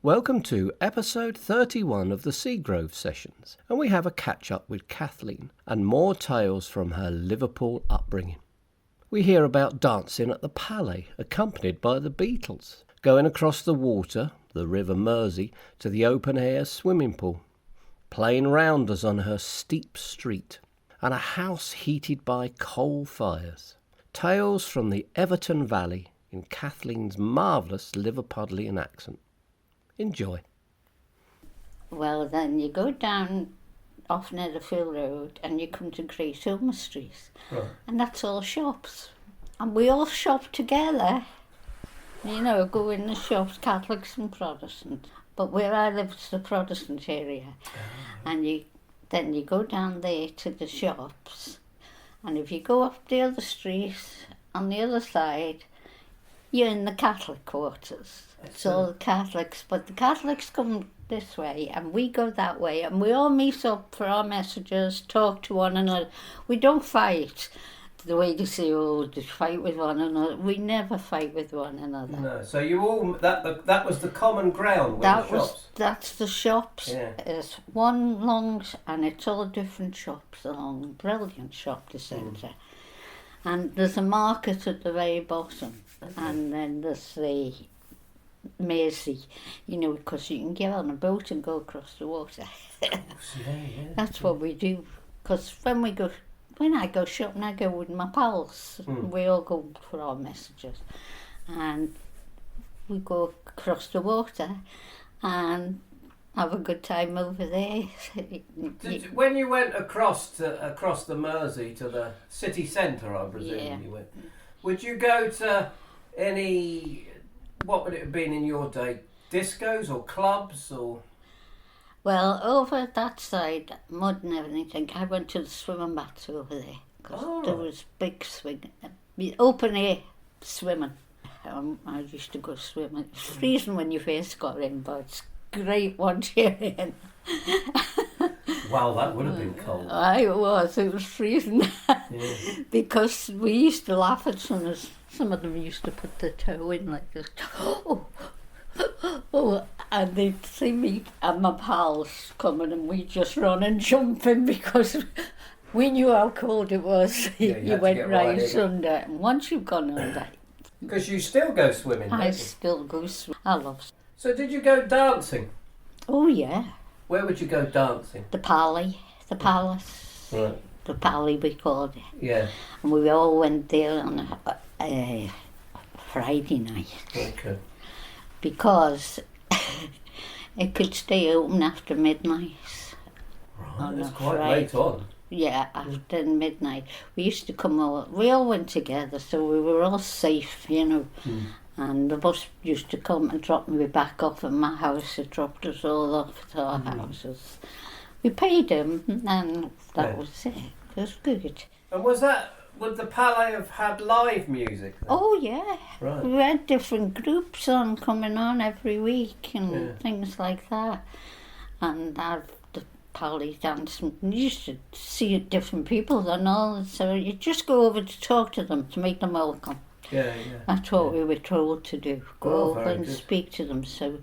Welcome to episode 31 of the Seagrove Sessions, and we have a catch-up with Kathleen and more tales from her Liverpool upbringing. We hear about dancing at the Palais, accompanied by the Beatles, going across the water, the River Mersey, to the open-air swimming pool, playing rounders on her steep street, and a house heated by coal fires. Tales from the Everton Valley in Kathleen's marvellous Liverpudlian accent. Enjoy. Well, then you go down off Netherfield Road and you come to Great Ormond Street. Right. And that's all shops. And we all shop together. You know, go in the shops, Catholics and Protestants. But where I live, it's the Protestant area. And then you go down there to the shops. And if you go up the other street, on the other side, you're in the Catholic quarters. It's all the Catholics, but the Catholics come this way and we go that way, and we all meet up for our messages, talk to one another. We don't fight the way they say, oh, they fight with one another. We never fight with one another. No, so you all, that was the common ground with the shops? That's the shops. Yeah. It's one long, and it's all different shops along. Brilliant shopping centre. And there's a market at the very bottom. Okay. And then there's the Mersey, you know, because you can get on a boat and go across the water. That's what we do. Because when I go shopping, I go with my pals. We all go for our messages. And we go across the water and have a good time over there. When you went across the Mersey to the city centre, I presume you went, would you go to any, what would it have been in your day, discos or clubs or? Well, over that side, mud and everything, I went to the swimming baths over there. Because there was big open air swimming. I used to go swimming. It's freezing when you first got in, but it's great once you're in. Wow, that would have been cold. It was freezing. Because we used to laugh at some of them used to put their toe in like this. Oh, and they'd see me and my pals coming and we'd just run and jump in because we knew how cold it was. You went right under. And once you've gone under... Because you still go swimming, don't you? I still go swimming. I love swimming. So did you go dancing? Oh, yeah. Where would you go dancing? The Palace. Right. The Palais, we called it. Yeah. And we all went there on a Friday night. Okay. Because it could stay open after midnight. Right, that's quite late on. Yeah, after midnight. We used to come over, we all went together, so we were all safe, you know. And the bus used to come and drop me back off at my house. It dropped us all off at our houses. We paid him, and that was it. It was good. And would the Palais have had live music then? Oh, yeah. Right. We had different groups coming on every week and things like that. And the Palais Dance, you used to see different people and all, so you just go over to talk to them, to make them welcome. Yeah. That's what we were told to do, go over and speak to them. So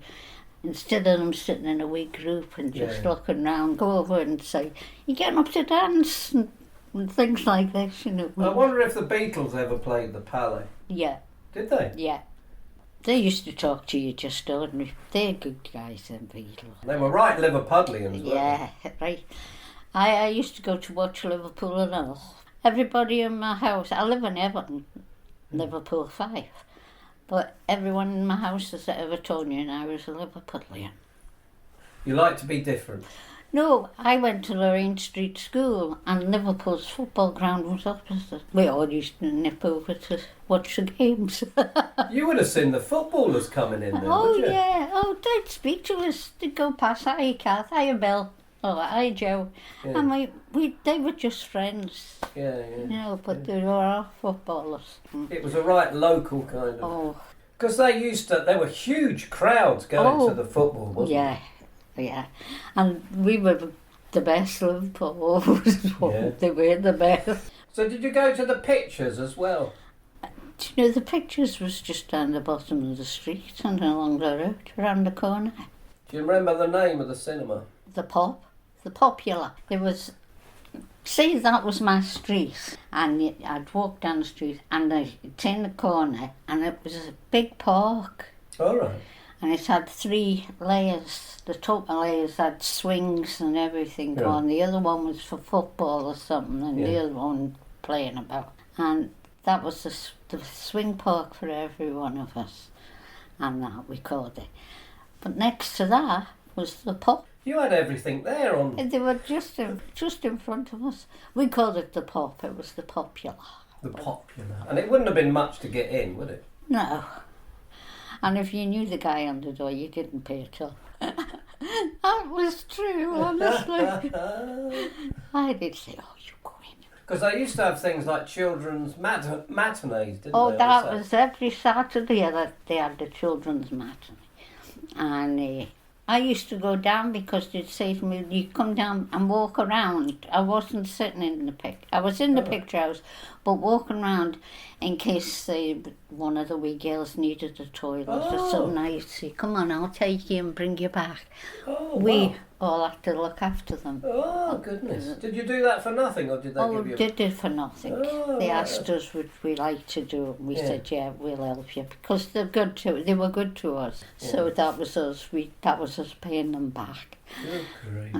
instead of them sitting in a wee group and just looking round, go over and say, you're getting up to dance and things like this, you know. I wonder if the Beatles ever played the Palais. Yeah. Did they? Yeah. They used to talk to you just ordinary. They're good guys, them Beatles. They were right Liverpudlians, weren't they? Yeah, right. I used to go to watch Liverpool and all. Everybody in my house, I live in Everton, Liverpool 5. But everyone in my house has ever told me I was a Liverpudlian. You like to be different? No, I went to Lorraine Street School and Liverpool's football ground was opposite. We all used to nip over to watch the games. You would have seen the footballers coming in then, would you? Yeah. Oh, they'd speak to us. They'd go past, hi Kath, hi Bill, oh, hi Joe. Yeah. And they were just friends. Yeah. You know, but they were our footballers. It was a right local kind of... Oh. Because there were huge crowds going to the football, wasn't there? Yeah, and we were the best Liverpool. They were the best. So did you go to the pictures as well? Do you know the pictures was just down the bottom of the street and along the road, around the corner. Do you remember the name of the cinema? The Popular. There was, see, that was my street, and I'd walk down the street and I'd turn the corner and it was a big park. All right. And it had 3 layers. The top layers had swings and everything on. The other one was for football or something, and the other one playing about. And that was the swing park for every one of us, and that we called it. But next to that was the pub. You had everything there on. They were just in front of us. We called it the pub. It was the Popular. The Popular. And it wouldn't have been much to get in, would it? No. And if you knew the guy on the door, you didn't pay at all. That was true, honestly. I did say, oh, you go in. Because they used to have things like children's matinees, didn't they? Oh, that was every Saturday that they had the children's matinee. And I used to go down because they'd say to me, you come down and walk around. I wasn't sitting in the picture. I was in the picture house, but walking around in case one of the wee girls needed a toilet or some nice. Come on, I'll take you and bring you back. We all had to look after them. Oh, goodness. Did you do that for nothing, or did they give you... Oh, did it for nothing. They asked us would we like to do it, and we said, yeah, we'll help you, because they were good to us. So that was us. That was us paying them back. Good grief.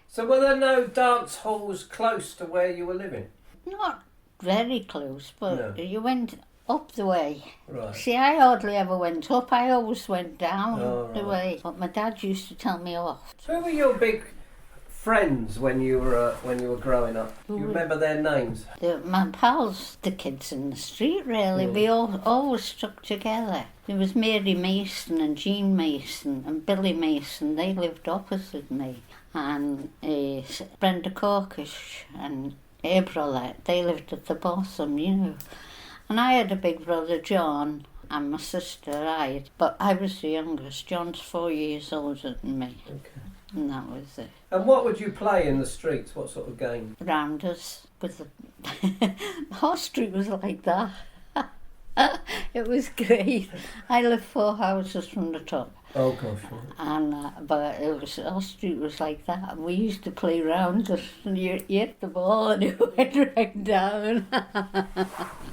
So were there no dance halls close to where you were living? Not very close, but you went up the way. Right. See, I hardly ever went up. I always went down the way. But my dad used to tell me off. So who were your big friends when you were growing up? Do you remember their names? My pals, the kids in the street, really. We all always stuck together. There was Mary Mason and Jean Mason and Billy Mason. They lived opposite me. And Brenda Corkish and April, they lived at the bottom, you know. And I had a big brother, John, and my sister, but I was the youngest. John's 4 years older than me. Okay. And that was it. And what would you play in the streets? What sort of game? Rounders with the Horse Street was like that. It was great. I lived 4 houses from the top. Oh gosh. And but our street was like that. We used to play rounders, and you hit the ball and it went right down.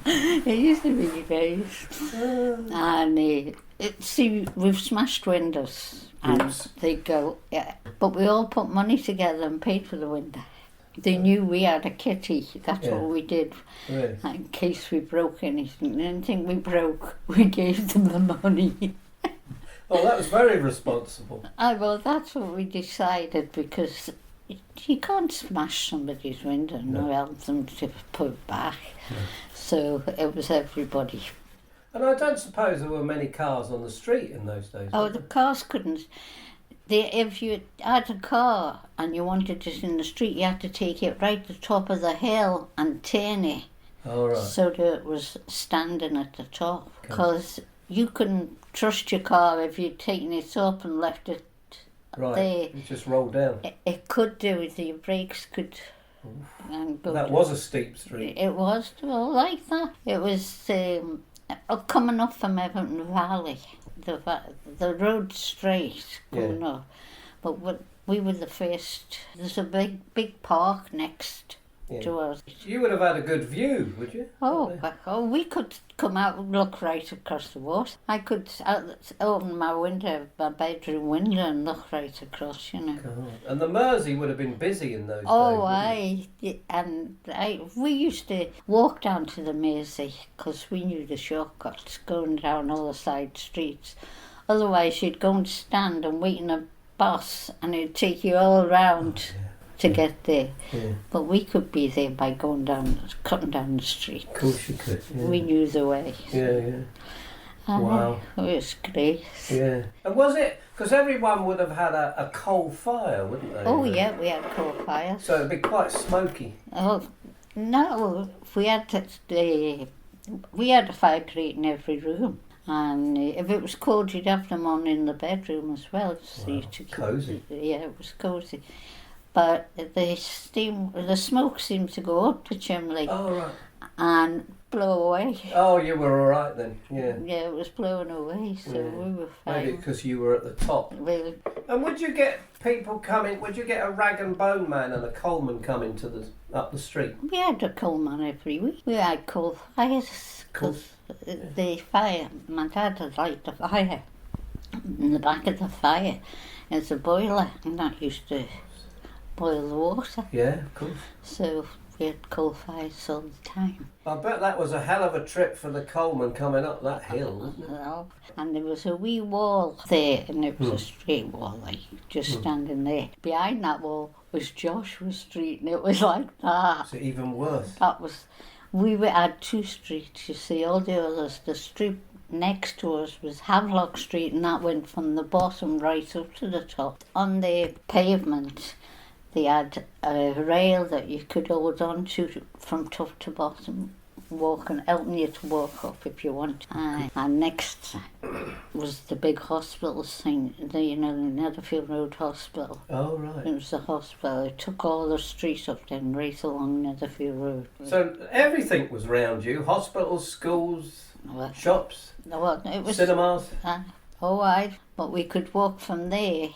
It used to be nice. And see, we've smashed windows, and they go. Yeah, but we all put money together and paid for the window. They knew we had a kitty. That's what we did. Really? In case we broke anything we broke, we gave them the money. Oh, that was very responsible. Well, that's what we decided, because you can't smash somebody's window and help them to put it back. No. So it was everybody. And I don't suppose there were many cars on the street in those days. Oh, the cars couldn't. If you had a car and you wanted it in the street, you had to take it right to the top of the hill and turn it. Oh, right. So that it was standing at the top. Because you couldn't trust your car if you'd taken it up and left it there. It just rolled down. It could do. The brakes could... That was a steep street. It was, well, like that. It was coming up from Everton Valley. The road straight going up. But we were the first. There's a big park next to us. You would have had a good view, would you? Oh, we could come out and look right across the water. I could open my bedroom window and look right across, you know. God. And the Mersey would have been busy in those days. We used to walk down to the Mersey because we knew the shortcuts going down all the side streets. Otherwise, you'd go and stand and wait in a bus, and it'd take you all round. To get there, but we could be there by cutting down the street. Of course you could. Yeah. We knew the way. Yeah. Wow. It was great. Yeah. And was it, because everyone would have had a coal fire, wouldn't they? Oh yeah, we had coal fires. So it'd be quite smoky. Oh no, we had a fire grate in every room. And if it was cold, you'd have them on in the bedroom as well. So cosy. Yeah, it was cosy. But the smoke seemed to go up the chimney. Oh, right. And blow away. Oh, you were all right then, yeah. Yeah, it was blowing away, so we were fine. Maybe because you were at the top. Well, And would you get people coming, would you get a rag and bone man and a coalman coming up the street? we had a coal man every week. We had coal fires, because the fire, my dad had lighted a fire. In the back of the fire is a boiler, and that used to boil the water. Yeah, of course. So we had coal fires all the time. I bet that was a hell of a trip for the coalman coming up that hill, wasn't it? And there was a wee wall there, and it was a straight wall, like just standing there. Behind that wall was Joshua Street, and it was like that. So even worse. That was, had two streets, you see, all the others. The street next to us was Havelock Street, and that went from the bottom right up to the top. On the pavement, they had a rail that you could hold on to from top to bottom, helping you to walk up if you want. And next was the big hospital thing, the Netherfield Road Hospital. Oh, right. It was the hospital. It took all the streets up then, right along Netherfield Road. So everything was round you, hospitals, schools, shops, It was cinemas. But we could walk from there,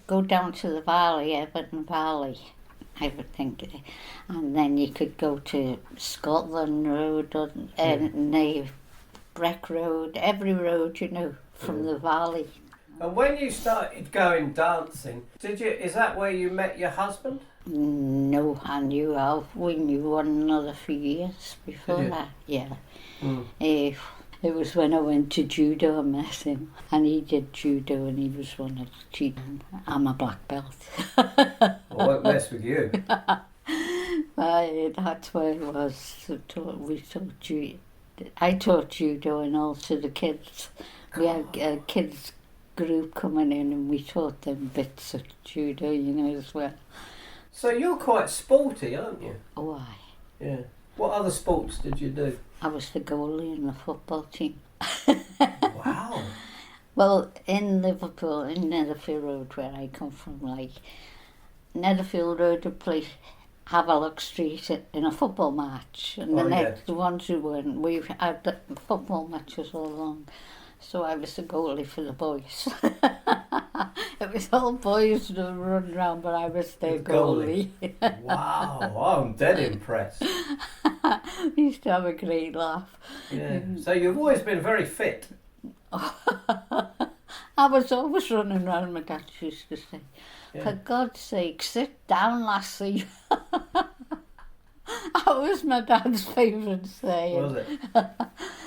go down to the valley, Everton Valley, I would think, and then you could go to Scotland Road and Breck Road, every road, from the valley. And when you started going dancing, is that where you met your husband? No, we knew one another for years before that, yeah. It was when I went to judo, I met him, and he did judo, and he was one of the cheaters. I'm a black belt. I won't mess with you. That's where it was. I taught judo and also the kids. We had a kids group coming in, and we taught them bits of judo, as well. So you're quite sporty, aren't you? Oh, aye. Yeah. What other sports did you do? I was the goalie in the football team. Wow. Well, in Liverpool, in Netherfield Road, where I come from, Netherfield Road would play Havelock Street in a football match, and the ones who weren't, we've had the football matches all along. So I was the goalie for the boys. It was all boys that were running around, but I was their goalie. Wow, I'm dead impressed. We used to have a great laugh. Yeah. So you've always been very fit. I was always running around, my dad used to say. For God's sake, sit down, lassie. That was my dad's favourite saying. Was it?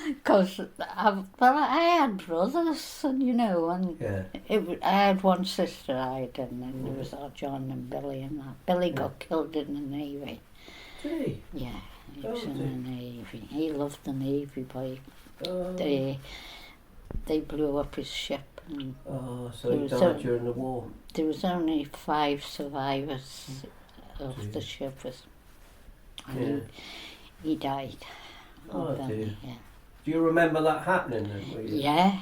Because I had brothers, and I had one sister, and then there was our John and Billy and that. Billy got killed in the Navy. Did he? Yeah, he was in the Navy. He loved the Navy, boy. They blew up his ship. And so he died during the war. There was only 5 survivors of the ship. And he died. Oh, dear. Yeah. Do you remember that happening then? Yeah.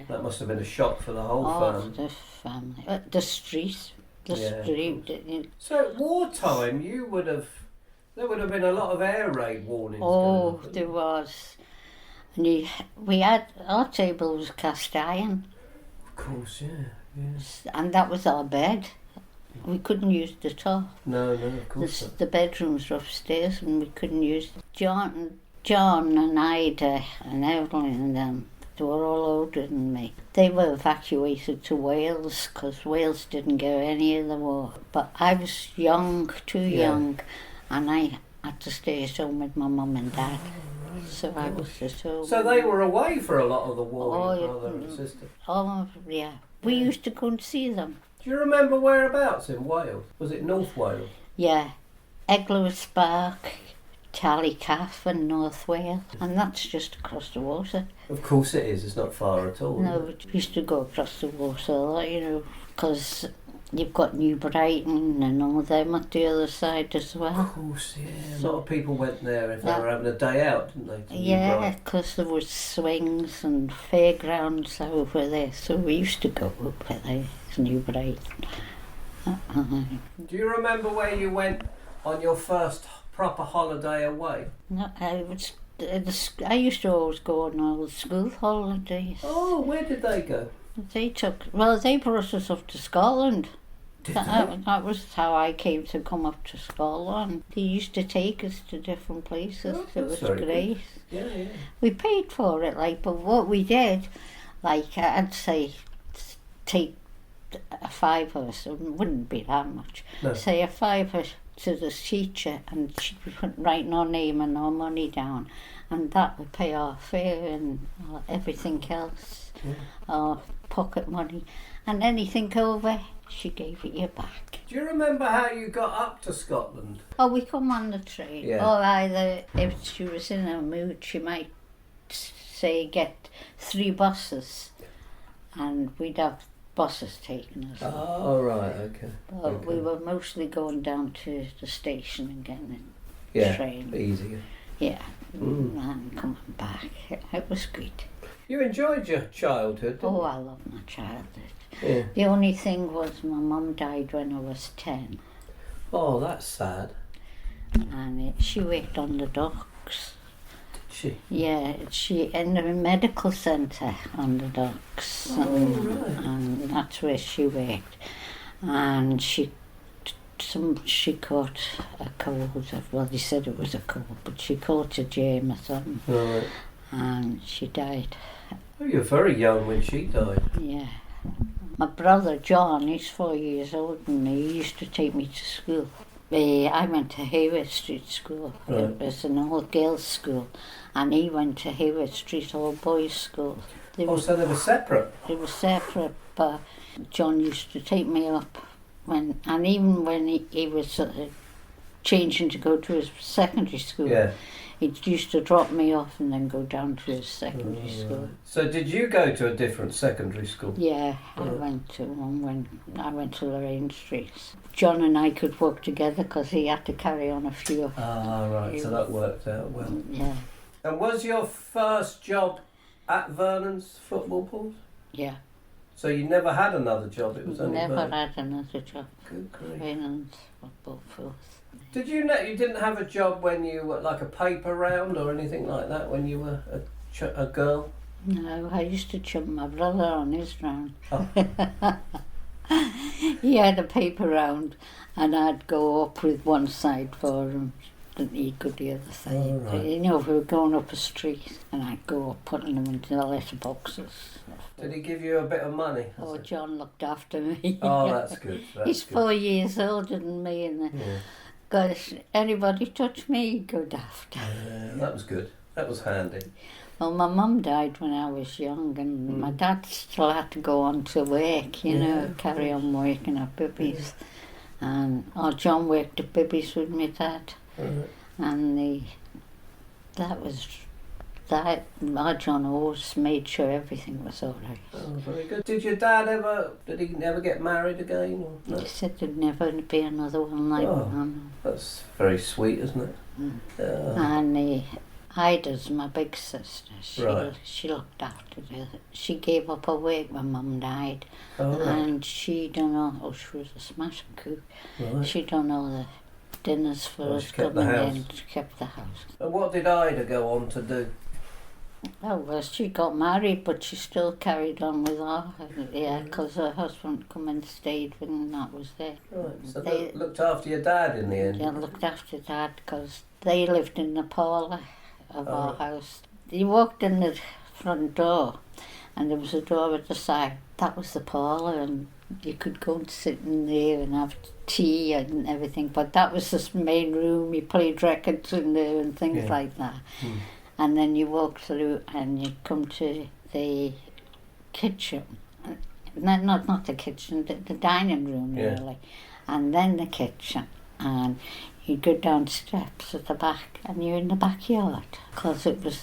That must have been a shock for the whole family. The family. The street. Street. So at wartime, there would have been a lot of air raid warnings. Oh, there was. And we had, our table was cast iron. Of course, yeah. And that was our bed. We couldn't use the top. No, of course not. The bedrooms were upstairs, and we couldn't use John and Ida and Evelyn and them. They were all older than me. They were evacuated to Wales because Wales didn't go any of the war. But I was young, too young, and I had to stay at home with my mum and dad. So I was just home. So they were away for a lot of the war, your brother and sister? Oh, yeah. We used to go and see them. Do you remember whereabouts in Wales? Was it North Wales? Yeah. Eglwys Spark, Tallycaff and North Wales. And that's just across the water. Of course it is. It's not far at all. No, we used to go across the water a lot, because you've got New Brighton and all them at the other side as well. Of course, yeah. A lot of people went there if they were having a day out, didn't they? Yeah, because there was swings and fairgrounds over there. So we used to go over there to New Brighton. Do you remember where you went on your first proper holiday away? No, I used to always go on all the school holidays. Oh, where did they go? They brought us up to Scotland. That was how I came to come up to Scotland. They used to take us to different places. Oh, It was very great. good. Yeah. We paid for it, but what we did, I'd say, take a fiver, so it wouldn't be that much. No. Say a fiver to the teacher, and she'd be writing our name and our money down, and that would pay our fare and everything else, our pocket money, and anything over, she gave it you back. Do you remember how you got up to Scotland? Oh, we come on the train. Yeah. Or either, if she was in a mood, she might say get 3 buses, and we'd have buses taking us. Oh, right, okay. But we were mostly going down to the station and getting Yeah, train. easier. Yeah, and coming back. It was good. You enjoyed your childhood, didn't Oh, you? I love my childhood. Yeah. The only thing was my mum died when I was 10, Oh, that's sad. and she worked on the docks. Did she? Yeah, she in the medical centre on the docks, and that's where she worked. And she caught a cold. Well, they said it was a cold, but she caught a germ or something, Right. and she died. Oh, you were very young when she died. Yeah. My brother John, he's 4 years older than me. He used to take me to school. I went to Hayward Street School. Right. It was an all-girls school, and he went to Hayward Street all-boys school. So they were separate? They were separate, but John used to take me up even when he was changing to go to his secondary school. Yeah. He used to drop me off and then go down to his secondary school. Right. So did you go to a different secondary school? Yeah, I went to one when I went to Lorraine Street. John and I could work together because he had to carry on a few. Ah, right, so that worked out well. Yeah, And was your first job at Vernon's football pools? yeah. So you never had another job, it was only Never Vernon? had another job. Good grief. Finance, football fields. Did you know you didn't have a job when you were like a paper round or anything like that when you were a girl? No, I used to chum my brother on his round. Oh. He had a paper round, and I'd go up with one side for him, and he'd go the other side. Oh, right. You know, if we were going up a street, and I'd go up putting them into the letterboxes. Did he give you a bit of money? Oh, John looked after me. Oh, that's good. He's Good. 4 years older than me, and Yeah. gosh, anybody touch me, he'd go daft. That was good. That was handy. Well, my mum died when I was young, and my dad still had to go on to work, you know, carry on working at Bibby's. And John worked at Bibby's with my dad, and our John always made sure everything was all right. Oh, very good. Did your dad did he never get married again? Or no? He said there'd never be another one like Mum. That's very sweet, isn't it? And Ida's my big sister. Right. She looked after her. She gave up her work when Mum died. Oh, right. And she done all, she was a smashing cook. Right. She done all the dinners for us she kept the coming house. in. She kept the house. And what did Ida go on to do? Oh, well, she got married, but she still carried on with her. Yeah, because her husband come and stayed when that was there. Right. So They- looked after your dad in the end. Yeah, looked after Dad because they lived in the parlour of our Oh. house. You walked in the front door, and there was a door at the side. That was the parlour, and you could go and sit in there and have tea and everything. But that was the main room. You played records in there and things like that. And then you walk through and you come to the kitchen. Not the kitchen, the dining room really. And then the kitchen. And you go down steps at the back and you're in the backyard because it was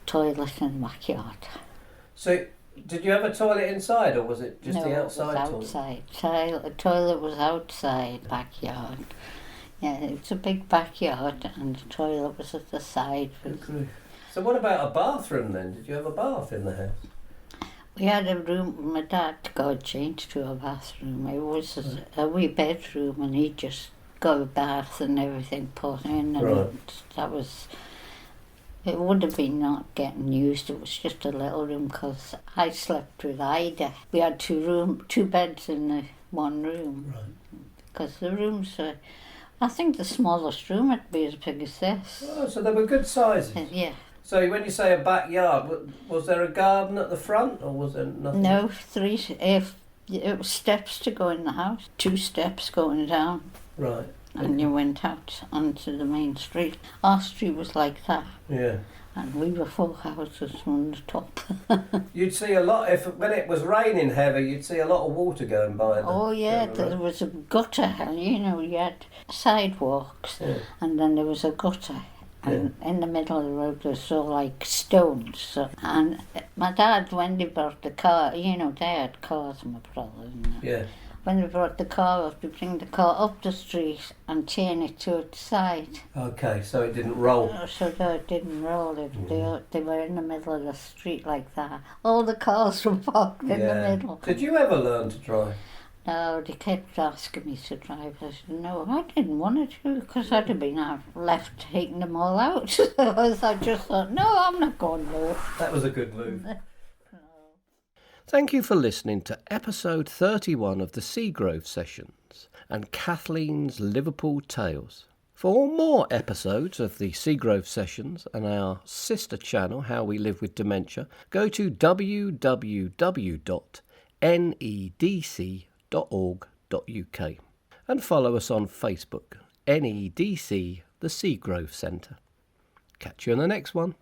toilet in the backyard. So, did you have a toilet inside or was it just the outside it was outside. The toilet was outside, backyard. Yeah, it was a big backyard and the toilet was at the side. So what about a bathroom then? Did you have a bath in the house? We had a room, my dad got changed to a bathroom. It was a wee bedroom and he just got a bath and everything put in, and Right. that was. It would have been not getting used. It was just a little room because I slept with Ida. We had two beds in the one room. Right. Because the rooms were, I think the smallest room would be as big as this. Oh, so they were good sizes. Yeah. So when you say a backyard, was there a garden at the front, or was there nothing? No, it was steps to go in the house. 2 steps going down. Right. And you went out onto the main street. Our street was like that. Yeah. And we were 4 houses on the top. You'd see a lot, when it was raining heavy, you'd see a lot of water going by. Oh yeah, there was a gutter, and you had sidewalks, Yeah. and then there was a gutter. And in the middle of the road was all like stones. So, and my dad, when they brought the car, they had cars, my brother and that. Yeah. When they brought the car up, they bring the car up the street and chain it to its side. Okay, so it didn't roll. So that it didn't roll. They were in the middle of the street like that. All the cars were parked in the middle. Did you ever learn to drive? No, they kept asking me to drive. I said, no, I didn't want to because I'd have been left taking them all out. So I just thought, no, I'm not going to. That was a good move. Thank you for listening to episode 31 of the Seagrove Sessions and Kathleen's Liverpool Tales. For more episodes of the Seagrove Sessions and our sister channel, How We Live with Dementia, go to www.nedc.org.uk and follow us on Facebook, NEDC, the Seagrove Centre. Catch you in the next one.